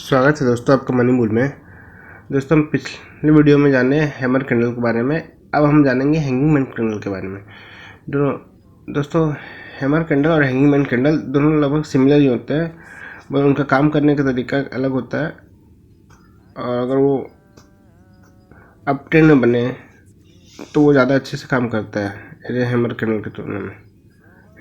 स्वागत है दोस्तों आपका मनी मूल में। दोस्तों हम पिछले वीडियो में जाने हैमर कैंडल के बारे में, अब हम जानेंगे हैंगिंग मैन कैंडल के बारे में। दोस्तों हैमर कैंडल और हैंगिंग मैन कैंडल दोनों लगभग सिमिलर ही होते हैं, बस उनका काम करने का तरीका अलग होता है। और अगर वो अप ट्रेंड में बने तो वो ज़्यादा अच्छे से काम करता है हैमर कैंडल की तुलना में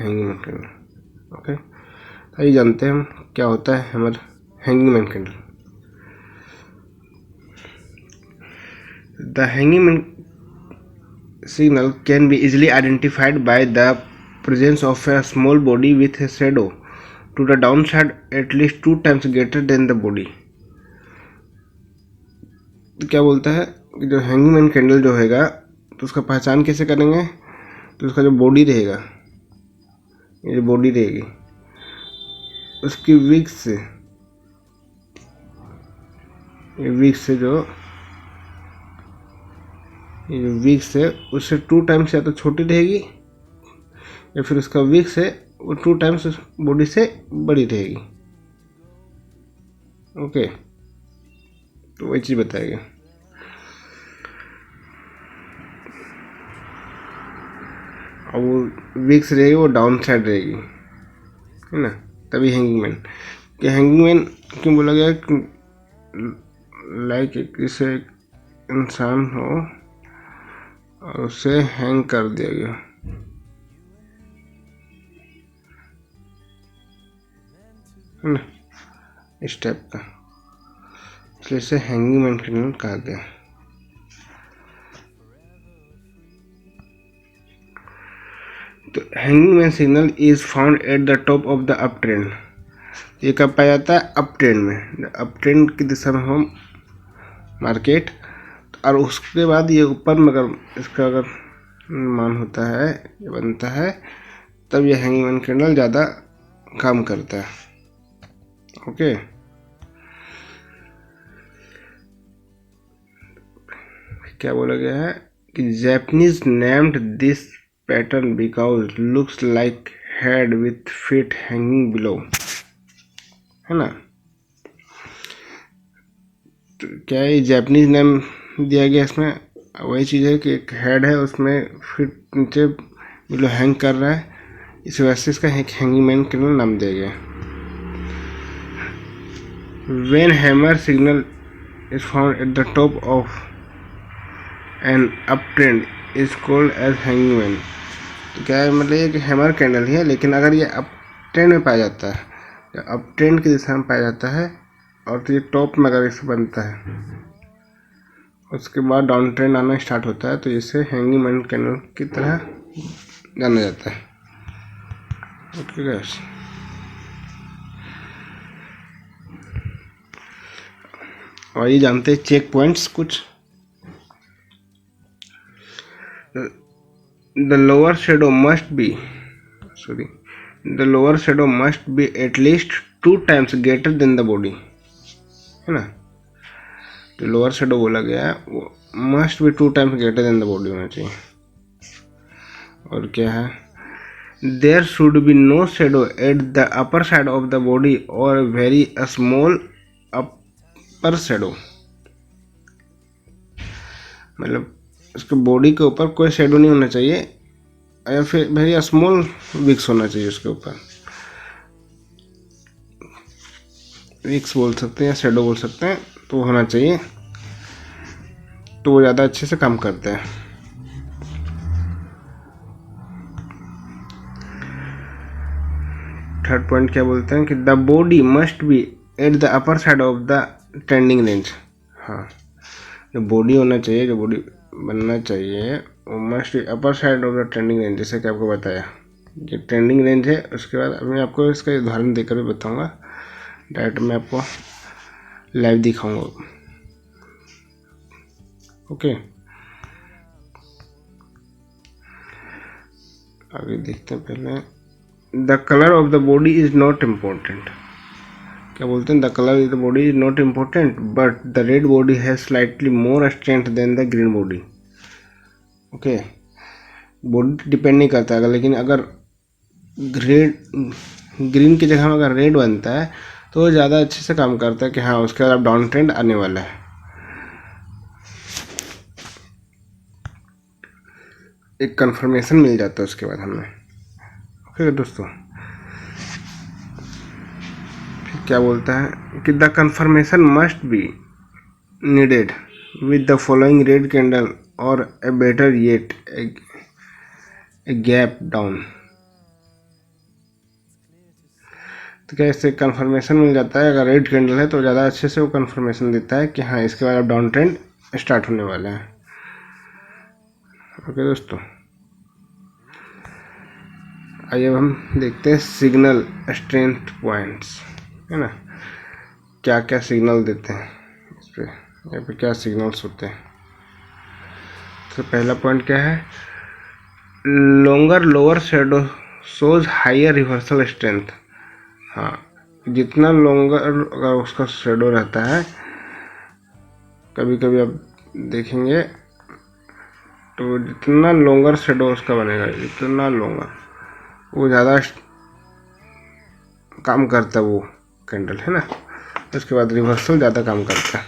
हैंगिंग मैन कैंडल। ओके, तो ये जानते हैं हम क्या होता है hanging man candle. The hanging man signal can be easily identified by the presence of a small body with a shadow to the downside at least 2 times greater than the body। तो क्या बोलता है कि जो hanging man candle जो होगा तो उसका पहचान कैसे करेंगे, तो उसका जो बॉडी रहेगा, ये जो बॉडी रहेगी उसकी विक्स है उससे 2 टाइम्स या तो छोटी रहेगी या फिर उसका विक्स है वो 2 टाइम्स बॉडी से बड़ी रहेगी। ओके, तो वही चीज़ बताएगा। और वो विक्स रहेगी वो डाउन साइड रहेगी, है ना, तभी हैंगिंग मैन। कि हैंगिंग मैन क्यों बोला गया, लाइक किसी इंसान हो और उसे हैंग कर दिया गया, है ना, इस टाइप का, इसलिए इसे हैंगिंग मैन कैंडल कहा गया। तो hanging man signal is found at the top of the up trend. ये कब पाया जाता है? अप ट्रेंड में। अप ट्रेंड की दिशा में हो मार्केट, और उसके बाद ये ऊपर में अगर इसका मान होता है, ये बनता है, तब ये हैंगिंग मैन कैंडल ज़्यादा काम करता है। ओके, क्या बोला गया है कि Japanese named this pattern because looks like head with feet hanging below, है ना। तो क्या ये जैपनीज नेम दिया गया, इसमें वही चीज़ है कि एक हेड है उसमें फिट नीचे बिलो हैंग कर रहा है, इस वजह से इसका एक हैंगिंग मैन कैंडल नाम दिया गया। When hammer signal is found at the top of an up trend is called as hanging man. तो क्या है, मतलब ये कि हैमर कैंडल ही है, लेकिन अगर ये अप ट्रेंड में पाया जाता है, अप ट्रेंड की दिशा में पाया जाता है, और तो ये टॉप में अगर इसे बनता है, उसके बाद डाउन ट्रेंड आना स्टार्ट होता है, तो इसे हैंगिंग मैन कैंडल की तरह जाना जाता है। ओके गाइस, और ये जानते हैं चेक पॉइंट्स कुछ। The lower shadow must be at least 2 times greater than the body, है ना। जो लोअर शेडो बोला गया है वो must be 2 times greater than the body होना चाहिए। और क्या है, there should be no shadow at the upper side of the body और वेरी स्मॉल अपर शेडो, मतलब उसके बॉडी के ऊपर कोई शेडो नहीं होना चाहिए, या फिर वेरी स्मॉल विक्स होना चाहिए उसके ऊपर। विक्स बोल सकते हैं या शेडो बोल सकते हैं, तो होना चाहिए, तो वो ज़्यादा अच्छे से काम करते हैं। थर्ड पॉइंट क्या बोलते हैं कि the body must be eight the upper side of the trending range. हाँ, जो बॉडी होना चाहिए, जो बॉडी बनना चाहिए, वो must B upper side of the trending range. जैसे कि आपको बताया कि ट्रेंडिंग रेंज है, उसके बाद मैं आपको इसका उदाहरण देकर भी बताऊंगा, डायरेक्ट मैं आपको लाइव दिखाऊंगा। ओके, आगे देखते हैं। पहले the colour of the body is not important. क्या बोलते हैं, the colour of the body is not important but the red body has slightly more strength than the green body. Okay, body depend नहीं करता है, लेकिन अगर green की जगह में अगर रेड बनता है तो वो ज़्यादा अच्छे से काम करता है कि हाँ उसके बाद अब डाउन ट्रेंड आने वाला है। एक कंफर्मेशन मिल जाता है उसके बाद हमें। ओके दोस्तों, फिर क्या बोलता है कि the confirmation must be needed with the following red candle और a better yet a gap down. तो क्या इससे कंफर्मेशन मिल जाता है, अगर रेड कैंडल है तो ज़्यादा अच्छे से वो कंफर्मेशन देता है कि हाँ इसके बाद अब डाउन ट्रेंड स्टार्ट होने वाला है। ओके दोस्तों, आइए अब हम देखते हैं सिग्नल स्ट्रेंथ पॉइंट्स, है ना, क्या क्या सिग्नल देते हैं इस पर, यहाँ पे क्या सिग्नल्स होते हैं। तो पहला पॉइंट क्या है, longer lower shadow shows higher reversal strength. हाँ, जितना लॉन्गर अगर उसका शेडो रहता है, कभी कभी आप देखेंगे तो जितना लॉन्गर शेडो उसका बनेगा, जितना लॉन्गर वो ज़्यादा काम करता है वो कैंडल, है ना। उसके बाद रिवर्सल ज़्यादा काम करता है।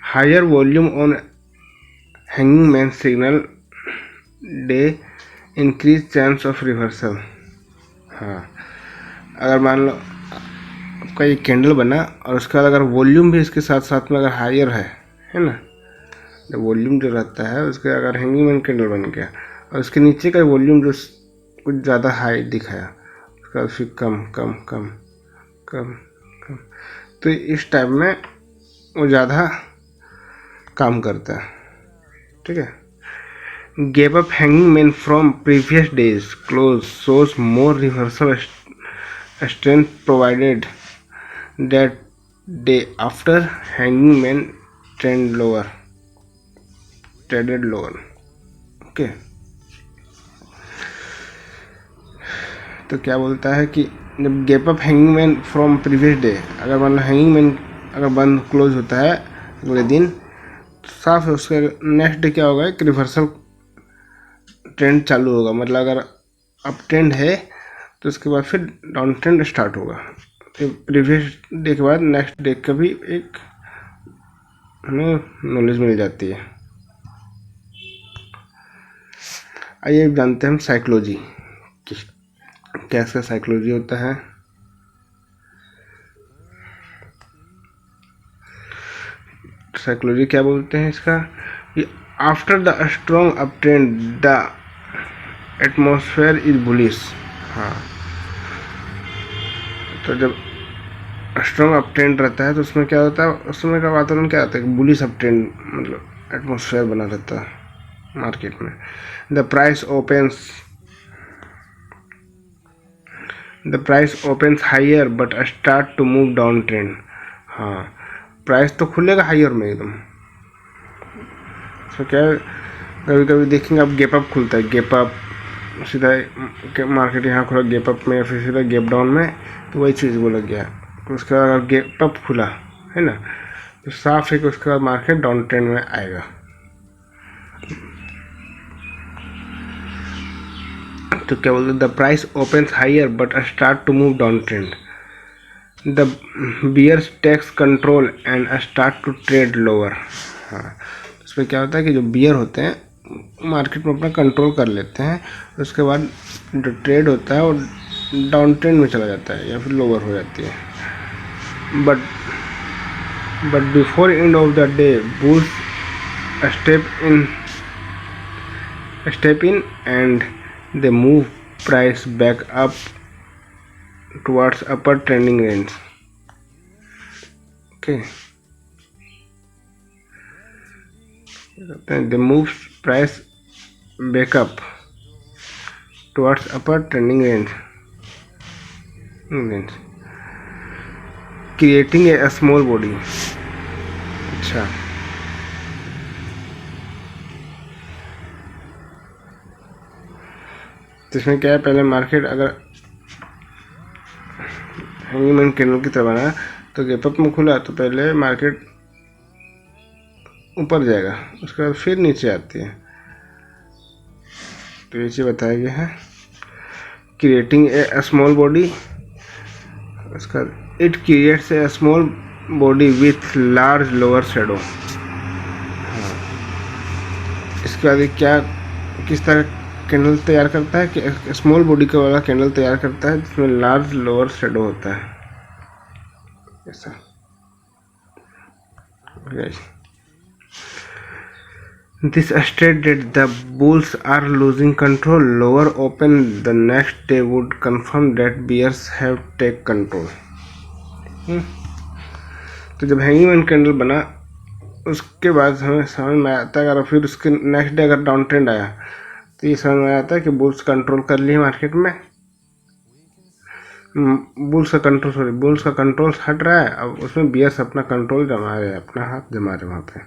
Higher volume on hanging man signal day increase chance of reversal. हाँ, अगर मान लो आपका ये कैंडल बना और उसके बाद अगर वॉल्यूम भी इसके साथ साथ में अगर हायर है ना, जब वॉल्यूम जो रहता है उसके, अगर हैंगिंग मैन कैंडल बन गया और उसके नीचे का वॉल्यूम जो कुछ ज़्यादा हाई दिखाया, उसके बाद फिर कम कम कम कम कम, तो इस टाइप में वो ज़्यादा काम करता है। ठीक है, gap up hanging man from previous days close shows more reversal strength provided that day after hanging man traded lower। Okay, तो क्या बोलता है कि जब gap up hanging man from previous day, अगर मान लो हैंगिंग मैन अगर बंद क्लोज होता है अगले दिन, तो साफ है उसका नेक्स्ट डे क्या होगा कि रिवर्सल ट्रेंड चालू होगा। मतलब अगर अप ट्रेंड है तो उसके बाद फिर डाउन ट्रेंड स्टार्ट होगा। फिर प्रीवियस डे के बाद नेक्स्ट डे का भी एक हमें नॉलेज मिल जाती है। आइए जानते हैं हम साइकोलॉजी कि कैसा साइकोलॉजी होता है। साइकोलॉजी क्या बोलते हैं इसका कि after the strong up trend the atmosphere is bullish. हाँ, तो जब स्ट्रॉन्ग अप ट्रेंड रहता है तो उसमें क्या होता है, उस समय का वातावरण क्या होता है, बुलिश अप ट्रेंड, मतलब एटमॉस्फेयर बना रहता है मार्केट में। The price opens higher but start to move down trend. हाँ, प्राइस तो खुलेगा हायर में एकदम। तो क्या, कभी कभी देखेंगे आप गैप अप खुलता है, गैप अप सीधा मार्केट यहाँ खुला गैप अप में, फिर सीधा गैप डाउन में, तो वही चीज़ बोला गया। उसके बाद अगर गैप अप खुला है ना, तो साफ है कि उसके बाद मार्केट डाउन ट्रेंड में आएगा। तो क्या बोलते हैं, the price opens higher but start to move down trend. The bears takes control and start to trade lower. हाँ, उसमें क्या होता है कि जो बियर होते हैं मार्केट में अपना कंट्रोल कर लेते हैं, उसके बाद जो ट्रेड होता है वो डाउन ट्रेंड में चला जाता है या फिर लोअर हो जाती है। But before end of the day bulls step in and they move price back up towards upper trending range। okay, they move price back up towards upper trending range creating a small body। अच्छा, इसमें क्या है, पहले market अगर hanging man candle की तरह बना तो गैप अप में खुला तो पहले मार्केट ऊपर जाएगा, उसके बाद फिर नीचे आती है। तो ये चीज़ बताया गया है। क्रिएटिंग ए स्मॉल बॉडी, इसका it creates a small body with large lower shadow. इसके बाद क्या किस तरह कैंडल तैयार करता है कि स्मॉल बॉडी का वाला कैंडल तैयार करता है जिसमें लार्ज लोअर शेडो होता है ऐसा। This state that the bulls are losing control, lower open the next day would confirm that bears have take control. तो जब हैंगिंग मैन कैंडल बना उसके बाद हमें समझ में आता है, अगर फिर उसके नेक्स्ट डे अगर डाउन ट्रेंड आया तो ये समझ में आता है कि बुल्स कंट्रोल कर लिए मार्केट में, बुल्स का कंट्रोल हट रहा है, अब उसमें बियर्स अपना कंट्रोल जमा रहे हैं, अपना हाथ जमा रहे वहाँ पे,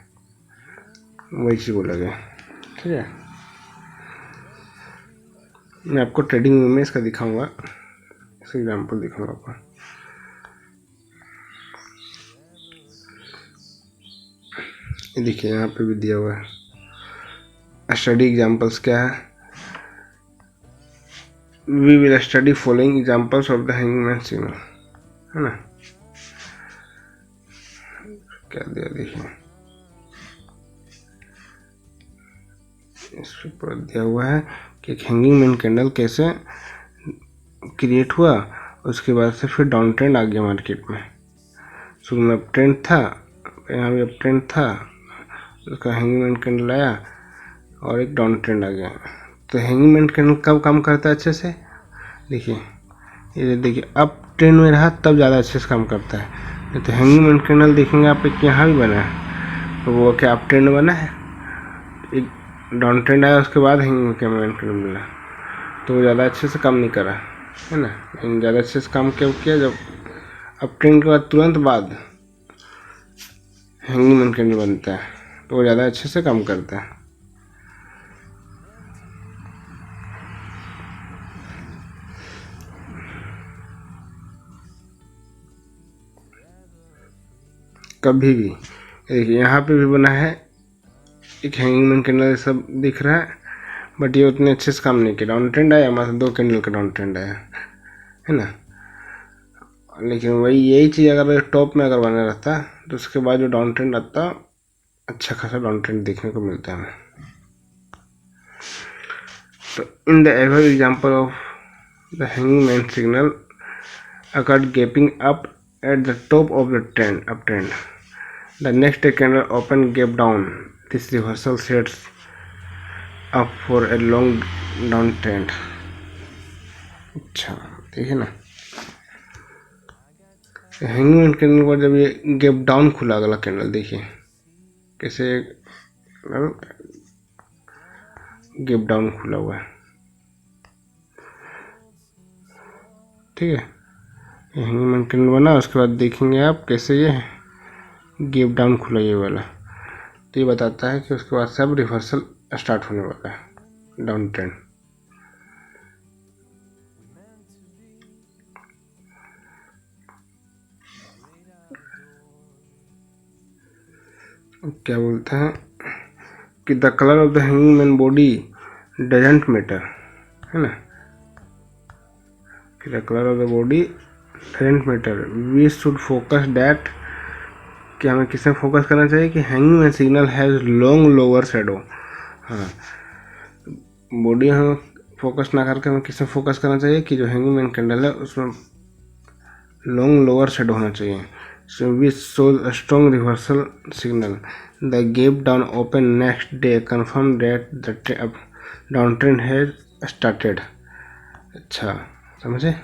वही चीज़ बोला गया। ठीक है, मैं आपको ट्रेडिंग में इसका दिखाऊंगा, इसका एग्जाम्पल दिखाऊंगा आपको। ये देखिए यहाँ पे भी दिया हुआ है स्टडी एग्जाम्पल्स क्या है। We will study following examples of the hanging man signal, है ना। क्या दिया देखिए, इस पर दिया हुआ है कि एक हैंगिंग मैन कैंडल कैसे क्रिएट हुआ, उसके बाद से फिर डाउन ट्रेंड आ गया मार्केट में। शुरू में अप ट्रेंड था, यहाँ भी अप ट्रेंड था, उसका हैंगिंग मैन कैंडल आया और एक डाउन ट्रेंड आ गया। तो हैंगिंग मैन कैंडल कब काम करता है अच्छे से, देखिए ये देखिए अप ट्रेंड में रहा तब ज़्यादा अच्छे से काम करता है। नहीं तो हैंगिंग मैन कैंडल देखेंगे आप एक यहाँ भी बना है, तो वो क्या अप ट्रेंड बना है, एक डाउन ट्रेंड आया उसके बाद हैंगिंग मैन कैंडल मिला, तो वो ज़्यादा अच्छे से काम नहीं करा, है ना। लेकिन ज़्यादा अच्छे से काम क्यों किया, जब अप ट्रेंड के बाद तुरंत बाद हैंगिंग मैन कैंडल बनता है तो वो ज़्यादा अच्छे से काम करता है। कभी भी देखिए यहाँ पे भी बना है एक हैंगिंग मैन कैंडल सब दिख रहा है, बट ये उतने अच्छे से काम नहीं किया। डाउन ट्रेंड आया, हमारे 2 कैंडल का डाउन ट्रेंड आया, है ना। लेकिन वही यही चीज़ अगर टॉप में अगर बना रहता तो उसके बाद जो डाउन ट्रेंड आता, अच्छा खासा डाउन ट्रेंड देखने को मिलता है। तो in the ever example of the hanging man signal occurred gapping up at the top of the uptrend. The next day candle open gap down. This reversal sets up for a long downtrend. अच्छा देखिए ना, hanging man candle पर जब ये gap down खुला अगला candle, देखिए कैसे गैप डाउन खुला हुआ है। ठीक है, हैंगिंग मैन कैंडल बना, उसके बाद देखेंगे आप कैसे ये गैप डाउन खुला ये वाला, तो ये बताता है कि उसके बाद सब रिवर्सल स्टार्ट होने वाला है डाउन ट्रेंड। क्या बोलते हैं कि the colour of the hanging man body doesn't matter, है ना, कि the colour of the body doesn't matter, we should focus that, कि हमें किसमें फोकस करना चाहिए कि hanging man signal has long lower shadow. हाँ, बॉडी हमें फोकस ना करके हमें किसमें फोकस करना चाहिए कि जो हैंगिंग मैन कैंडल है उसमें लॉन्ग लोअर शेडो होना चाहिए। So V shows a strong reversal signal, the gap down open next day confirm that the down trend has started. अच्छा समझे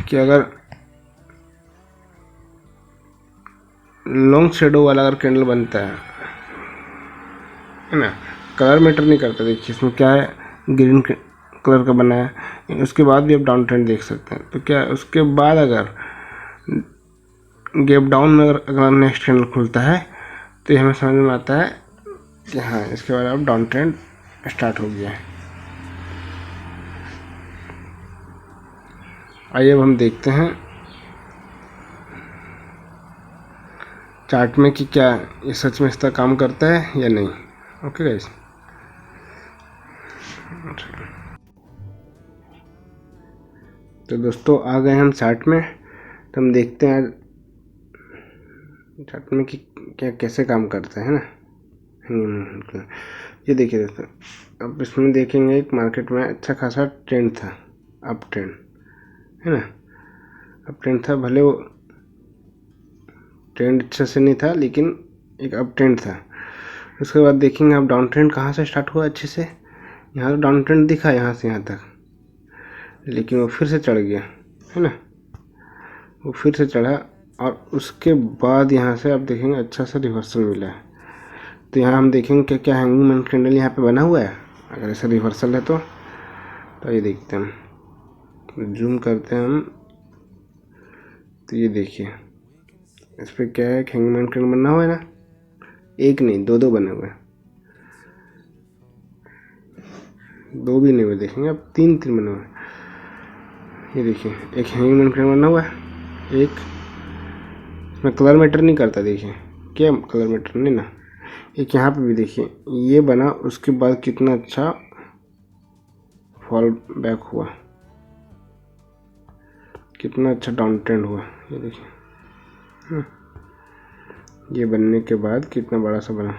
कि अगर लॉन्ग शेडो वाला अगर कैंडल बनता है ना, कलर मैटर नहीं करता। देखिए इसमें क्या है, ग्रीन कलर का बना है, उसके बाद भी आप डाउन ट्रेंड देख सकते हैं। तो क्या उसके बाद अगर गैप डाउन में अगर नेक्स्ट कैंडल खुलता है तो ये हमें समझ में आता है कि हाँ इसके बाद अब डाउन ट्रेंड स्टार्ट हो गया है। आइए अब हम देखते हैं चार्ट में कि क्या ये सच में इसका काम करता है या नहीं। Okay guys. तो दोस्तों आ गए हम चार्ट में। तो हम देखते हैं चार्ट में कि क्या कैसे काम करता है ना। ये देखिए दोस्तों, अब इसमें देखेंगे एक मार्केट में अच्छा खासा ट्रेंड था, अप ट्रेंड है ना। अप ट्रेंड था, भले वो ट्रेंड अच्छा से नहीं था लेकिन एक अप ट्रेंड था। उसके बाद देखेंगे अब डाउन ट्रेंड कहाँ से स्टार्ट हुआ अच्छे से। यहाँ तो डाउन ट्रेंड दिखा यहाँ से यहाँ तक, लेकिन वो फिर से चढ़ गया है ना। वो फिर से चढ़ा और उसके बाद यहाँ से आप देखेंगे अच्छा सा रिवर्सल मिला है। तो यहाँ हम देखेंगे क्या क्या हैंगिंग मैन कैंडल यहाँ पे बना हुआ है। अगर ऐसा रिवर्सल है तो ये देखते हैं हम, जूम करते हैं हम। तो ये देखिए इस पर क्या है, हैंगिंग मैन कैंडल बना हुआ है ना, एक नहीं दो बने हुए हैं, दो भी नहीं हुए, देखेंगे अब तीन बने हुए हैं। ये देखिए एक हैंगिंग मैन कैंडल बना हुआ है, एक इसमें कलर मैटर नहीं करता, देखिए क्या कलर मैटर नहीं ना। एक यहाँ पे भी देखिए ये बना, उसके बाद कितना अच्छा फॉल बैक हुआ, कितना अच्छा डाउन ट्रेंड हुआ। ये देखिए ये बनने के बाद कितना बड़ा सा बना,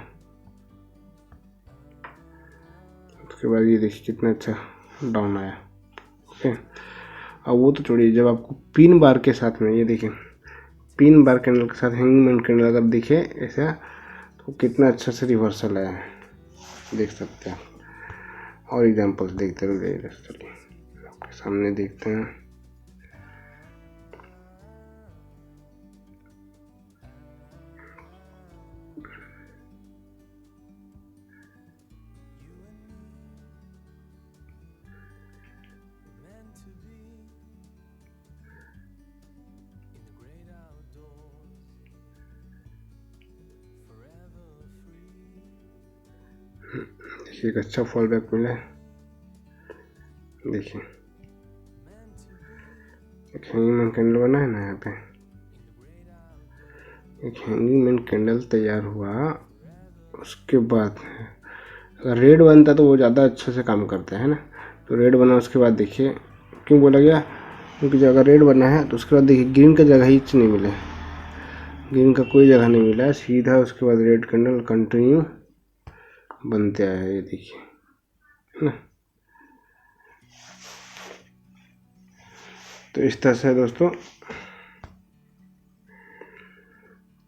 उसके बाद ये देखिए कितना अच्छा डाउन आया। ओके, अब वो तो छोड़िए, जब आपको पिन बार के साथ में, ये देखिए पिन बार कैंडल के साथ हैंगिंग मैन कैंडल अगर दिखे ऐसा, तो कितना अच्छा से रिवर्सल आया है, देख सकते हैं। और एग्जांपल्स देखते रहिए, आपके सामने देखते हैं। देखिए एक अच्छा फॉल बैक मिला है। देखिए एक हैंगिंग मैन कैंडल बना है ना, यहाँ पे एक हैंगिंग मैन कैंडल तैयार हुआ। उसके बाद अगर रेड बनता तो वो ज़्यादा अच्छे से काम करता है ना। तो रेड बना, उसके बाद देखिए क्यों बोला गया, क्योंकि जब अगर रेड बना है तो उसके बाद देखिए ग्रीन का जगह ही नहीं मिला, ग्रीन का कोई जगह नहीं मिला, सीधा उसके बाद रेड कैंडल कंटिन्यू बनते आया है। ये देखिए है ना। तो इस तरह से दोस्तों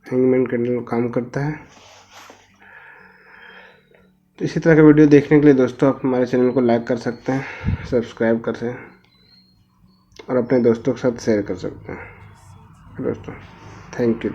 हैंगिंग मैन कैंडल काम करता है। तो इसी तरह का वीडियो देखने के लिए दोस्तों आप हमारे चैनल को लाइक कर सकते हैं, सब्सक्राइब कर सकते हैं और अपने दोस्तों के साथ शेयर कर सकते हैं दोस्तों। Thank you.